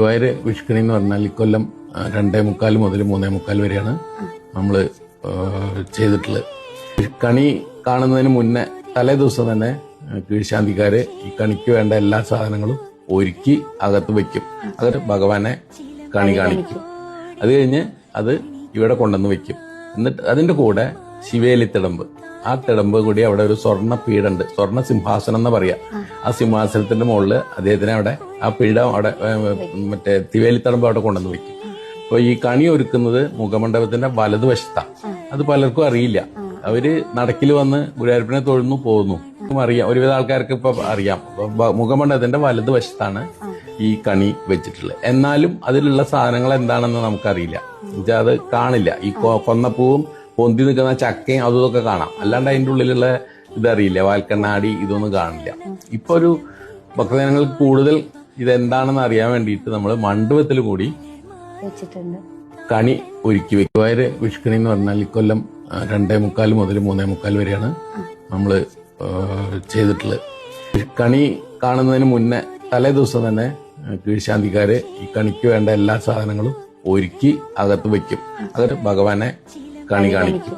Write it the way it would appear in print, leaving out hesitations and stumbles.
ഗുരുവായൂര് വിഷുക്കണി എന്ന് പറഞ്ഞാൽ ഇക്കൊല്ലം 2:45 മുതൽ 3:45 വരെയാണ് നമ്മൾ ചെയ്തിട്ടുള്ളത്. കണി കാണുന്നതിന് മുന്നേ തലേ ദിവസം തന്നെ കീഴ്ശാന്തിക്കാര് ഈ കണിക്ക് വേണ്ട എല്ലാ സാധനങ്ങളും ഒരുക്കി അകത്ത് വെക്കും. അകത്ത് ഭഗവാനെ കണി കാണിക്കും. അത് കഴിഞ്ഞ് അത് ഇവിടെ കൊണ്ടുവന്ന് വെക്കും. എന്നിട്ട് അതിന്റെ കൂടെ ശിവേലി തിടമ്പ്, ആ തിടമ്പ് കൂടി അവിടെ ഒരു സ്വർണ്ണ പീഠമുണ്ട്, സ്വർണ്ണ സിംഹാസനം എന്ന് പറയാ. ആ സിംഹാസനത്തിന്റെ മുകളില് അദ്ദേഹത്തിനെ അവിടെ ആ പീഠം അവിടെ മറ്റേ തിവേലി തിടമ്പ് അവിടെ കൊണ്ടുവന്ന് വെക്കും. അപ്പൊ ഈ കണി ഒരുക്കുന്നത് മുഖമണ്ഡപത്തിന്റെ വലതുവശത്താണ്. അത് പലർക്കും അറിയില്ല. അവര് നടക്കിൽ വന്ന് ഗുരുവായൂരപ്പനെ തൊഴുന്നു പോകുന്നു, അറിയാം. ഒരുവിധ ആൾക്കാർക്ക് ഇപ്പൊ അറിയാം. മുഖമണ്ഡപത്തിന്റെ വലതുവശത്താണ് ഈ കണി വെച്ചിട്ടുള്ളത്. എന്നാലും അതിലുള്ള സാധനങ്ങൾ എന്താണെന്ന് നമുക്കറിയില്ല. എന്നുവെച്ചാൽ അത് കാണില്ല. ഈ കൊന്നപ്പൂവും പൊന്തി നിൽക്കുന്ന ചക്കയും അതും ഇതൊക്കെ കാണാം, അല്ലാണ്ട് അതിന്റെ ഉള്ളിലുള്ള ഇതറിയില്ല. വാൽക്കണ്ണാടി ഇതൊന്നും കാണില്ല. ഇപ്പൊ ഒരു ഭക്തജനങ്ങൾക്ക് കൂടുതൽ ഇതെന്താണെന്ന് അറിയാൻ വേണ്ടിയിട്ട് നമ്മൾ മണ്ഡപത്തിൽ കൂടി കണി ഒരുക്കി വെക്കും. ഗുരുവായൂര് വിഷുക്കണി എന്ന് പറഞ്ഞാൽ ഇക്കൊല്ലം 2:45 മുതൽ 3:45 വരെയാണ് നമ്മൾ ചെയ്തിട്ടുള്ളത്. കണി കാണുന്നതിന് മുന്നേ തലേ ദിവസം തന്നെ കീഴ്ശാന്തിക്കാര് ഈ കണിക്ക് വേണ്ട എല്ലാ സാധനങ്ങളും ഒരുക്കി അകത്ത് വെക്കും. അകത്ത് ഭഗവാനെ കണി കാണിക്കും.